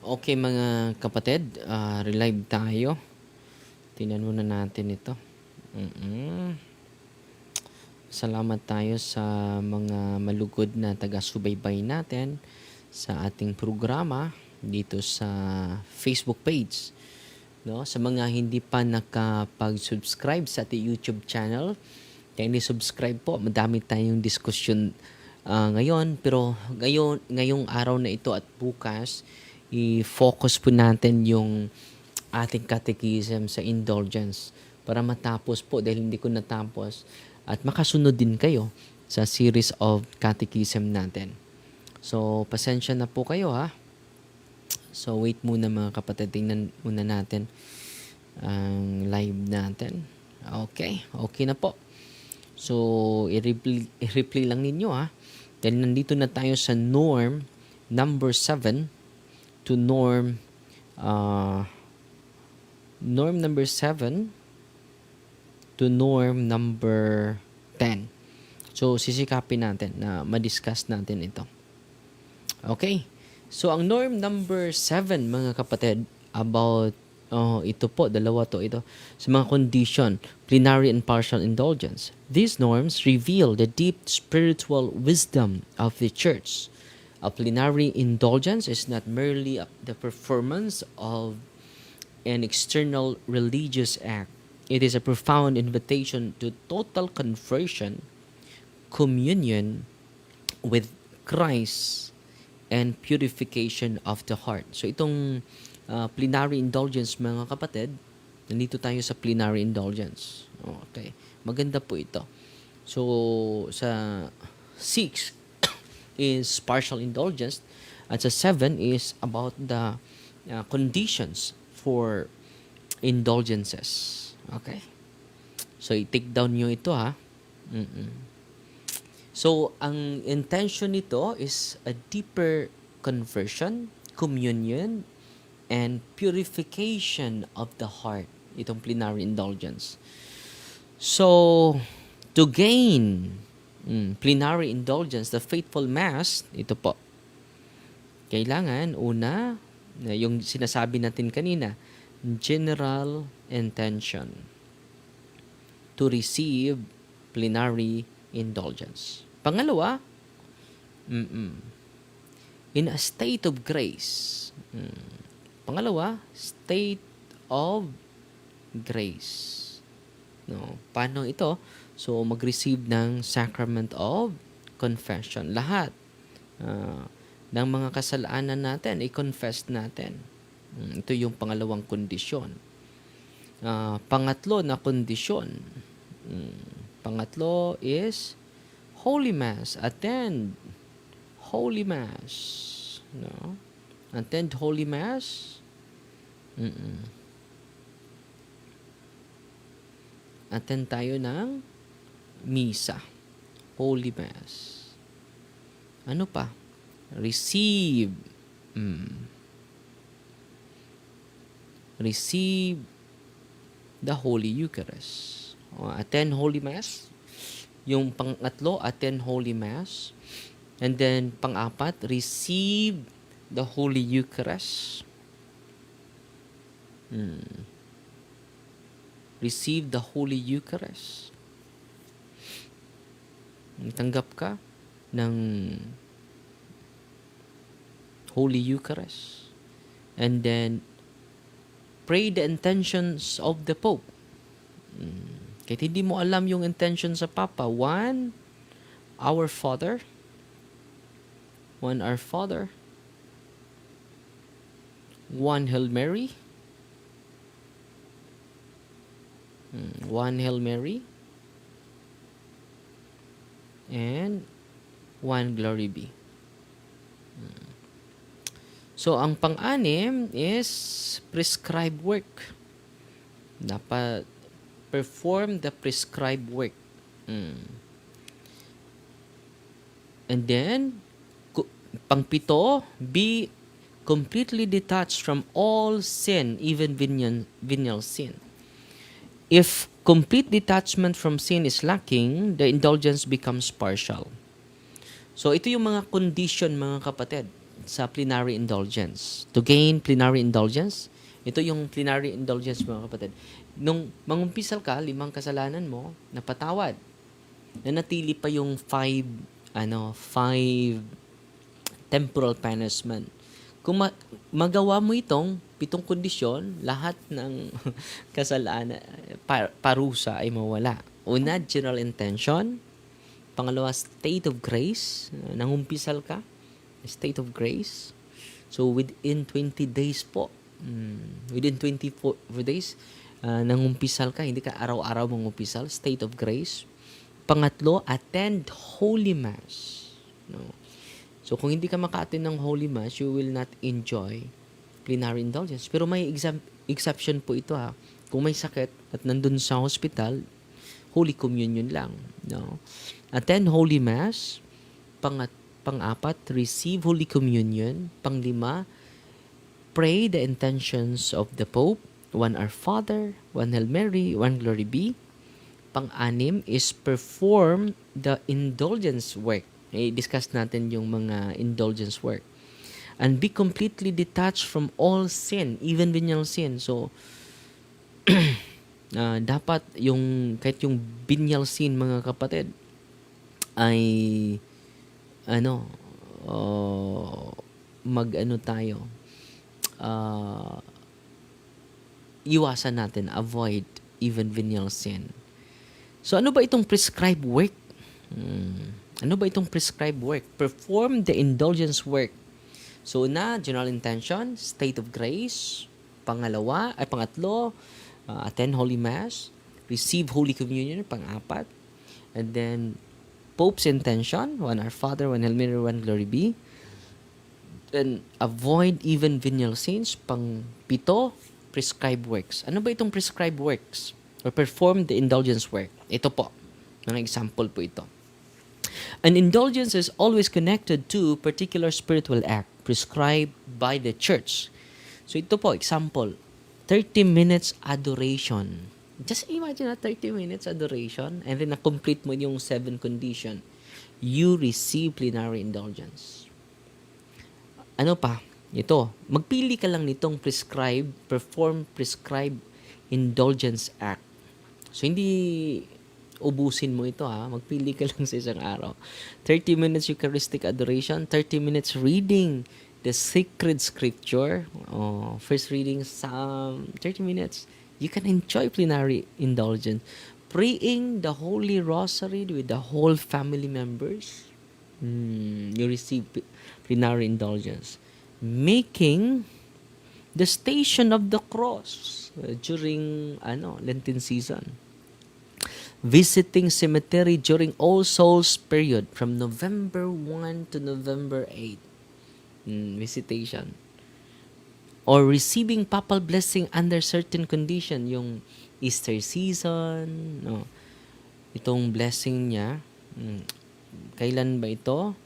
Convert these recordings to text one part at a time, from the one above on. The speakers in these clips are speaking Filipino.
Okay mga kapatid, relive tayo. Tingnan muna natin ito. Mm. Salamat tayo sa mga malugod na taga-subaybay natin sa ating programa dito sa Facebook page. No? Sa mga hindi pa nakapag-subscribe sa ating YouTube channel, kindly subscribe po. Madami tayong diskusyon ngayon, pero ngayong araw na ito at bukas, i-focus po natin yung ating catechism sa indulgence para matapos po dahil hindi ko natapos at makasunod din kayo sa series of catechism natin. So, pasensya na po kayo ha. So, wait muna mga kapatid. Tingnan muna natin ang live natin. Okay na po. So, i-replay lang ninyo ha. Dahil nandito na tayo sa norm number 7 to norm number 7 to norm number 10. So, sisikapin natin na ma-discuss natin ito. Okay. So, ang norm number 7, mga kapatid, about, ito po, dalawa to, ito, sa mga condition, plenary and partial indulgence. These norms reveal the deep spiritual wisdom of the Church. A plenary indulgence is not merely the performance of an external religious act. It is a profound invitation to total conversion, communion with Christ, and purification of the heart. So itong plenary indulgence, mga kapatid, nandito tayo sa plenary indulgence. Okay. Maganda po ito. So sa 6 is partial indulgence at sa 7 is about the conditions for indulgences. Okay? So, i-take down nyo ito ha. So, ang intention nito is a deeper conversion, communion, and purification of the heart. Itong plenary indulgence. So, to gain plenary indulgence, the faithful mass, ito po, kailangan, una, yung sinasabi natin kanina, general intention to receive plenary indulgence. Pangalawa, in a state of grace. Pangalawa, state of grace. No, paano ito? So, mag-receive ng sacrament of confession. Lahat ng mga kasalanan natin, i-confess natin. Ito yung pangalawang kondisyon. Pangatlo na kondisyon. Pangatlo is Holy Mass. Attend Holy Mass. No? Attend Holy Mass. Attend tayo ng misa. Holy Mass. Ano pa? Receive. Receive the Holy Eucharist. Attend Holy Mass. Yung pangatlo, attend Holy Mass. And then, pang-apat, receive the Holy Eucharist. Receive the Holy Eucharist. Tanggap ka ng Holy Eucharist. And then, pray the intentions of the Pope. Kahit hindi mo alam yung intention sa Papa. One, Our Father. One, Our Father. One, Hail Mary. One, Hail Mary. And one, Glory be. So, ang pang-anim is prescribed work. Dapat perform the prescribed work. And then, pang-pito, be completely detached from all sin, even venial sin. If complete detachment from sin is lacking, the indulgence becomes partial. So, ito yung mga condition, mga kapatid. sa plenary indulgence. To gain plenary indulgence, ito yung plenary indulgence, mga kapatid. Nung mangumpisal ka, 5 kasalanan mo, napatawad. Nanatili pa yung 5 temporal punishment. Kung magawa mo itong 7 kondisyon, lahat ng kasalanan, parusa ay mawala. Una, general intention. Pangalawa, state of grace. Nangumpisal ka, state of grace. So, within 20 days po, within 24 days, nangumpisal ka, hindi ka araw-araw mangumpisal, state of grace. Pangatlo, attend Holy Mass. No? So, kung hindi ka maka-attend ng Holy Mass, you will not enjoy plenary indulgence. Pero may exception po ito ha. Kung may sakit at nandun sa hospital, Holy Communion lang. No? Attend Holy Mass. Pang-apat, receive Holy Communion. Pang-5, pray the intentions of the Pope. 1 Our Father, 1 Hail Mary, 1 Glory Be. Pang-6 is perform the indulgence work. I-discuss natin yung mga indulgence work. And be completely detached from all sin, even venial sin. So, dapat kahit yung venial sin, mga kapatid, ay tayo, iwasan natin, avoid even venial sin. So, ano ba itong prescribed work? Ano ba itong prescribed work? Perform the indulgence work. So, general intention, state of grace. Pangatlo, attend Holy Mass. Receive Holy Communion, pang-4. And then, Pope's intention, 1 Our Father, 1 Hail Mary, 1 Glory Be. Then, avoid even venial sins, pang-7, prescribed works. Ano ba itong prescribed works? Or perform the indulgence work. Ito po. Mga example po ito. An indulgence is always connected to particular spiritual act prescribed by the church. So ito po, example, 30 minutes adoration. Just imagine 30 minutes adoration and then na-complete mo yung 7 condition. You receive plenary indulgence. Ano pa? Ito, magpili ka lang nitong perform prescribed indulgence act. So hindi ubusin mo ito ha. Magpili ka lang sa isang araw. 30 minutes Eucharistic adoration, 30 minutes reading the sacred scripture. First reading Psalm, 30 minutes. You can enjoy plenary indulgence. Praying the Holy Rosary with the whole family members. You receive plenary indulgence. Making the Station of the Cross during Lenten season. Visiting cemetery during All Souls period from November 1 to November 8. Visitation. Or receiving papal blessing under certain condition, yung Easter season, itong blessing niya. Kailan ba ito?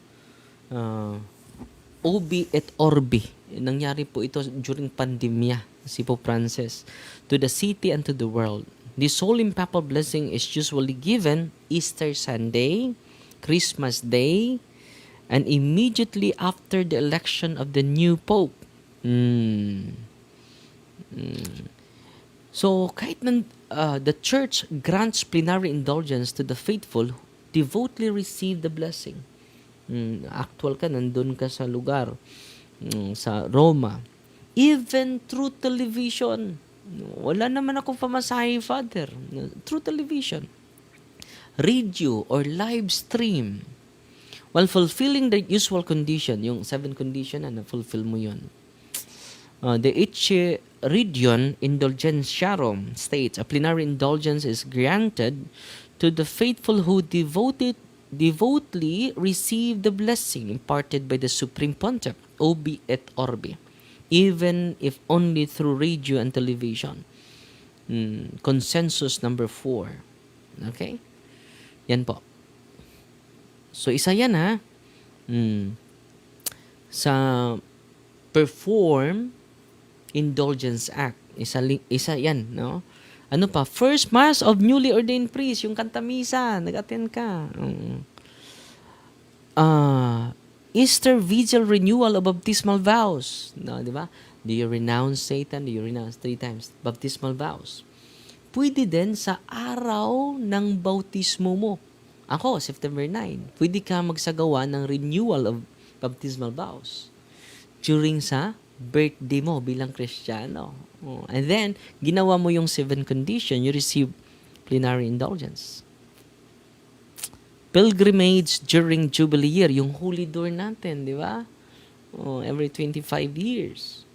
Ubi et Orbi. Nangyari po ito during pandemya, si Pope Francis, to the city and to the world. This solemn papal blessing is usually given Easter Sunday, Christmas Day, and immediately after the election of the new Pope. So, kahit the Church grants plenary indulgence to the faithful, devoutly receive the blessing. Actual ka, nandun ka sa lugar, sa Roma. Even through television. Wala naman akong pamasahe, Father. Through television. Radio or live stream. While fulfilling the usual condition, yung 7 condition, na-fulfill mo yun. The Echiridion Indulgentiarum states, a plenary indulgence is granted to the faithful who devoutly receive the blessing imparted by the Supreme Pontiff, Ubi et Orbi, even if only through radio and television. Consensus number 4. Okay? Yan po. So, isa yan ha. Sa perform indulgence act. Isa yan, no? Ano pa? First Mass of newly ordained priest. Yung kanta misa. Nag-attend ka. Easter Vigil renewal of baptismal vows. No, di ba? Do you renounce Satan? Do you renounce 3 times baptismal vows? Pwede din sa araw ng bautismo mo. Ako, September 9. Pwede ka magsagawa ng renewal of baptismal vows during sa birthday mo bilang Kristiyano. And then, ginawa mo yung 7 condition, you receive plenary indulgence. Pilgrimage during Jubilee year, yung holy door natin, di ba? Every 25 years.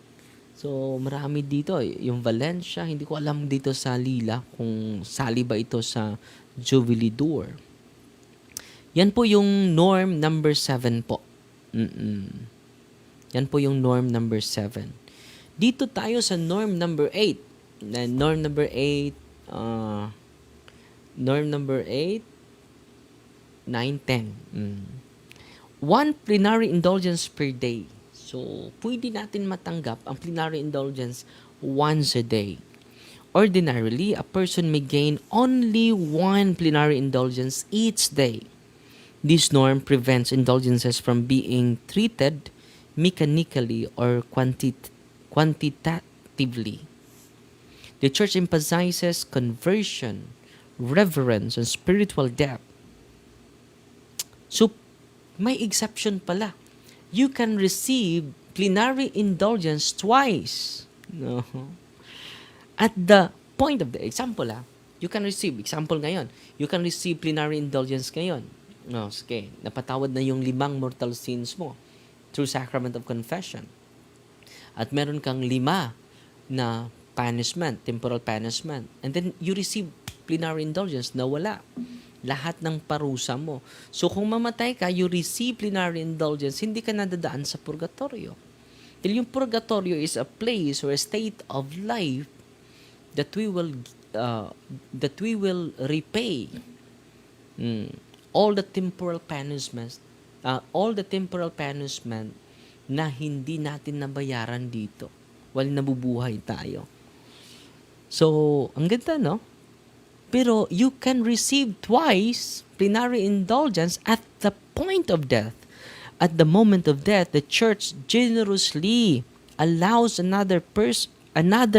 So, marami dito. Yung Valencia, hindi ko alam dito sa Lila kung sali ba ito sa Jubilee door. Yan po yung norm number 7 po. Yan po yung norm number 7. Dito tayo sa norm number 8. Norm number 8, 9, 10. 1 plenary indulgence per day. So, pwede natin matanggap ang plenary indulgence once a day. Ordinarily, a person may gain only 1 plenary indulgence each day. This norm prevents indulgences from being treated mechanically or quantitatively. The church emphasizes conversion, reverence, and spiritual depth. So, may exception pala. You can receive plenary indulgence twice. No. At the point of the example, you can receive, example ngayon, you can receive plenary indulgence ngayon. No, okay, napatawad na yung 5 mortal sins mo through sacrament of confession. At meron kang 5 na punishment, temporal punishment. And then you receive plenary indulgence na wala. Lahat ng parusa mo. So kung mamatay ka, you receive plenary indulgence, hindi ka nadadaan sa purgatorio. Dahil yung purgatorio is a place or a state of life that we will repay all the temporal punishment na hindi natin nabayaran dito while nabubuhay tayo. So, ang ganda, no? Pero you can receive twice plenary indulgence at the point of death. At the moment of death, the church generously allows another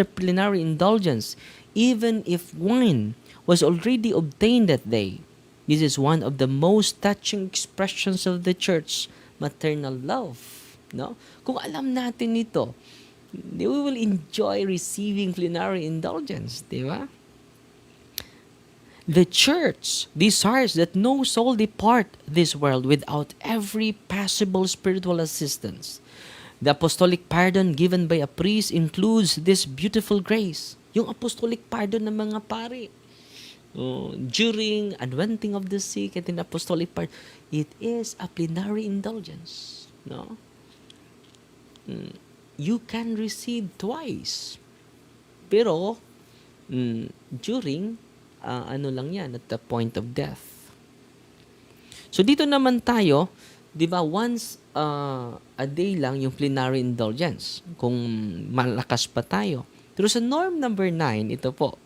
plenary indulgence, even if one was already obtained that day. This is one of the most touching expressions of the church maternal love. No? Kung alam natin ito, we will enjoy receiving plenary indulgence, di ba? The church desires that no soul depart this world without every possible spiritual assistance. The apostolic pardon given by a priest includes this beautiful grace. Yung apostolic pardon ng mga pari. During anointing of the sick and in apostolic pardon, it is a plenary indulgence. No? You can receive twice. Pero, during lang yan, at the point of death. So, dito naman tayo, di ba, once a day lang yung plenary indulgence, kung malakas pa tayo. Pero sa norm number 9, ito po,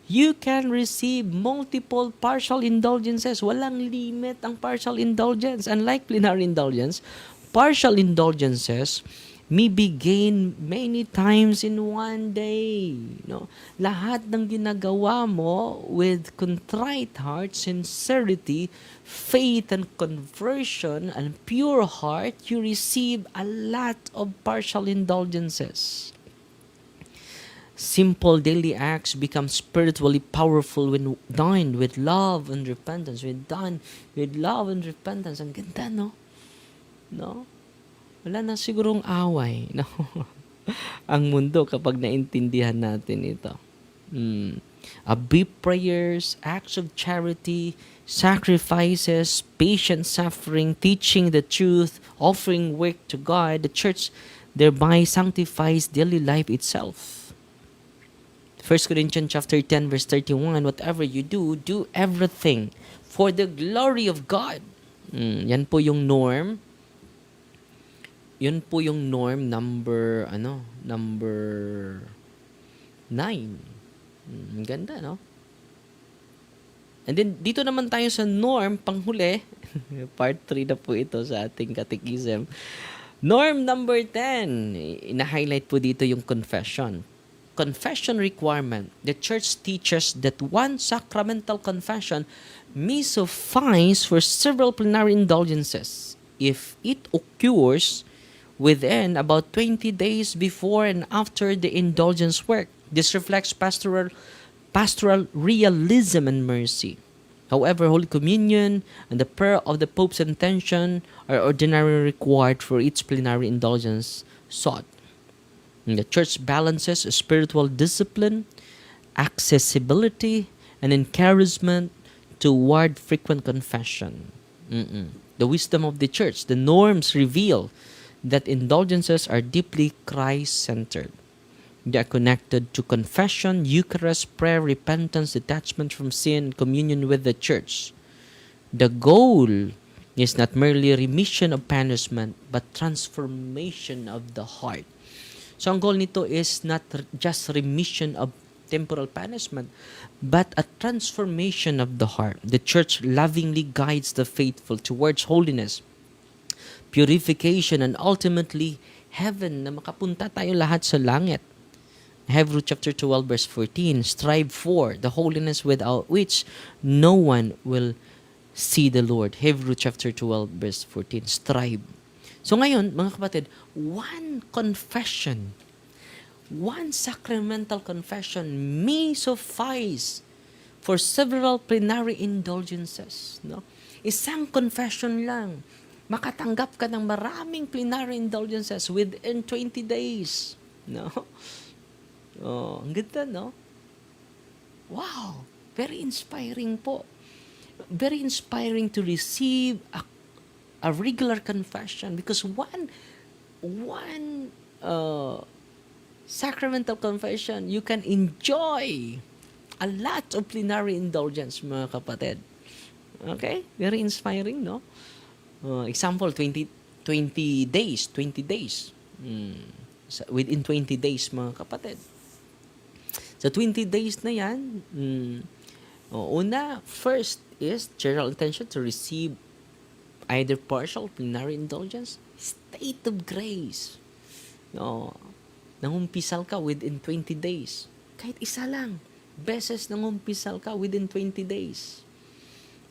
you can receive multiple partial indulgences. Walang limit ang partial indulgence. Unlike plenary indulgence, partial indulgences may be gained many times in one day. No? Lahat ng ginagawa mo with contrite heart, sincerity, faith, and conversion, and pure heart, you receive a lot of partial indulgences. Simple daily acts become spiritually powerful when done with love and repentance. When done with love and repentance. Ang ganda, no? No? Wala na sigurong away, no? Ang mundo kapag naintindihan natin ito. Brief prayers, acts of charity, sacrifices, patient suffering, teaching the truth, offering work to God, the church thereby sanctifies daily life itself. 1 Corinthians chapter 10 verse 31, whatever you do, do everything for the glory of God. Yan po yung norm. Yun po yung norm number 9. Ganda, no? And then, dito naman tayo sa norm, panghuli. Part 3 na po ito sa ating catechism. Norm number 10. Ina-highlight po dito yung confession. Confession requirement. The church teaches that one sacramental confession may suffice for several plenary indulgences if it occurs within about 20 days before and after the indulgence work. This reflects pastoral realism and mercy. However, Holy Communion and the prayer of the Pope's intention are ordinarily required for each plenary indulgence sought. And the Church balances spiritual discipline, accessibility, and encouragement toward frequent confession. The wisdom of the Church, the norms reveal that indulgences are deeply Christ-centered. They are connected to confession, Eucharist, prayer, repentance, detachment from sin, communion with the Church. The goal is not merely remission of punishment, but transformation of the heart. So ang goal nito is not just remission of temporal punishment, but a transformation of the heart. The Church lovingly guides the faithful towards holiness, purification, and ultimately heaven, na makapunta tayo lahat sa langit. Hebrews chapter 12 verse 14, strive for the holiness without which no one will see the Lord. Hebrews chapter 12 verse 14, strive. So ngayon, mga kapatid, one confession, one sacramental confession may suffice for several plenary indulgences. No? Isang confession lang, makatanggap ka ng maraming plenary indulgences within 20 days. No? Oh, ang ganda, no? Wow! Very inspiring po. Very inspiring to receive a regular confession because one sacramental confession, you can enjoy a lot of plenary indulgence, mga kapatid. Okay? Very inspiring, no? Example, 20 days. Within 20 days, mga kapatid. Sa 20 days na yan, first is general intention to receive either partial plenary indulgence, state of grace. Nangumpisal ka within 20 days. Kahit isa lang. Beses nangumpisal ka within 20 days.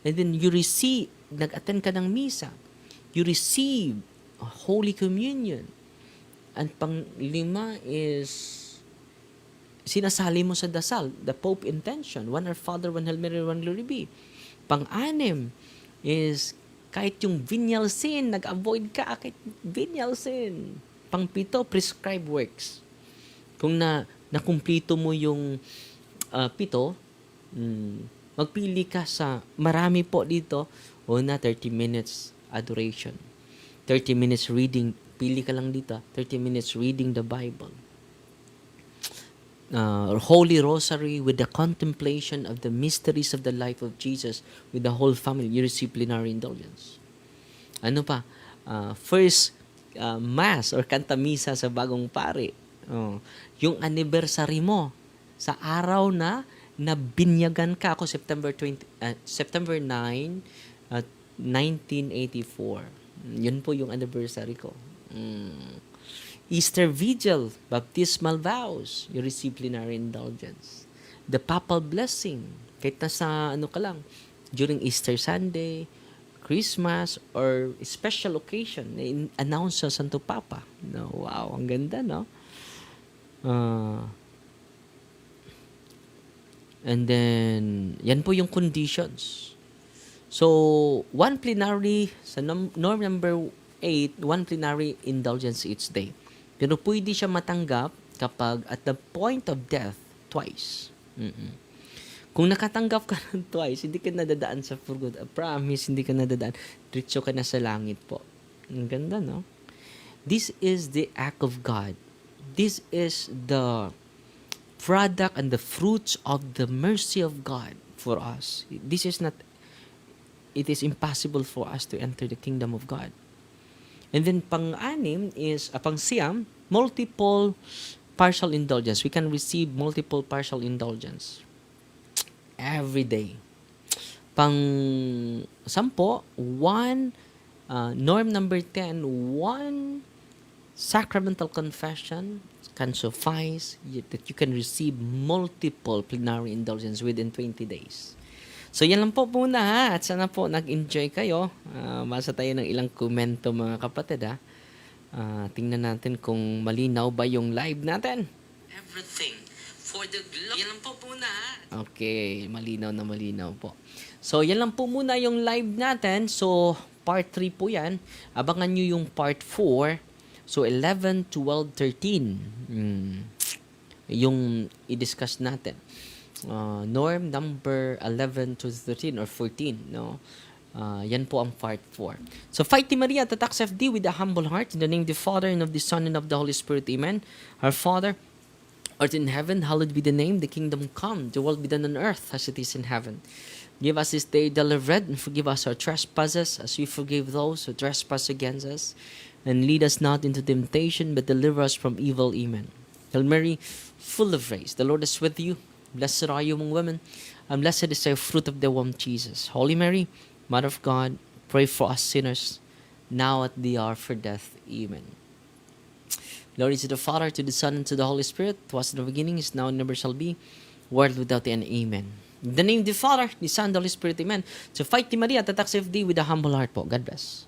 And then you receive, nag-attend ka ng misa. You receive Holy Communion. And pang-lima is sinasali mo sa dasal, the Pope intention, one Our Father, one Hail Mary, one Glory be. Pang-anim is kahit yung venial sin, nag-avoid ka kahit venial sin. Pang-pito, prescribed works. Kung nakumplito mo yung pito, magpili ka sa, marami po dito, una 30 minutes adoration, 30 minutes reading, pili ka lang dito, 30 minutes reading the Bible. Holy Rosary with the contemplation of the mysteries of the life of Jesus with the whole family, you receive plenary indulgence. Ano pa? First Mass or Kanta Misa sa bagong pari. Yung anniversary mo sa araw na nabinyagan ka ako September 9, 1984. Yun po yung anniversary ko. Easter Vigil, baptismal vows, you receive plenary indulgence. The papal blessing, kahit nasa ka lang, during Easter Sunday, Christmas, or special occasion, announce sa Santo Papa. No, wow, ang ganda, no? And then, yan po yung conditions. So, one plenary, sa norm number 8, one plenary indulgence each day. Pero pwede siya matanggap kapag at the point of death, twice. Kung nakatanggap ka ng twice, hindi ka nadadaan sa for good. I promise, hindi ka nadadaan. Diretso ka na sa langit po. Ang ganda, no? This is the act of God. This is the product and the fruits of the mercy of God for us. It is impossible for us to enter the kingdom of God. And then pang-anim is, pang-siyam, multiple partial indulgence. We can receive multiple partial indulgence every day. Pang-sampo, 1. Norm number 10, 1 sacramental confession can suffice that you can receive multiple plenary indulgence within 20 days. So, yan lang po muna ha. At sana po nag-enjoy kayo. Basa tayo ng ilang komento mga kapatid ha. Tingnan natin kung malinaw ba yung live natin. Everything for the glory. Yan lang po muna ha. Okay, malinaw na malinaw po. So, yan lang po muna yung live natin. So, part 3 po yan. Abangan nyo yung part 4. So, 11, 12, 13. Yung i-discuss natin. Norm number 11 to 13 or 14. No? Yan po ang part 4. So, Fighty Maria, Tatax FD with a humble heart. In the name of the Father, and of the Son, and of the Holy Spirit. Amen. Our Father, art in heaven, hallowed be the name. The kingdom come, the will be done on earth as it is in heaven. Give us this day daily bread, and forgive us our trespasses, as we forgive those who trespass against us. And lead us not into temptation, but deliver us from evil. Amen. Hail Mary, full of grace, the Lord is with you. Blessed are you among women, and blessed is the fruit of the womb, Jesus. Holy Mary, Mother of God, pray for us sinners, now at the hour for death. Amen. Glory to the Father, to the Son, and to the Holy Spirit, was in the beginning, is now, and never shall be, world without end. Amen. In the name of the Father, the Son, and the Holy Spirit. Amen. So, Fighty Maria, Tatax FD with a humble heart po. God bless.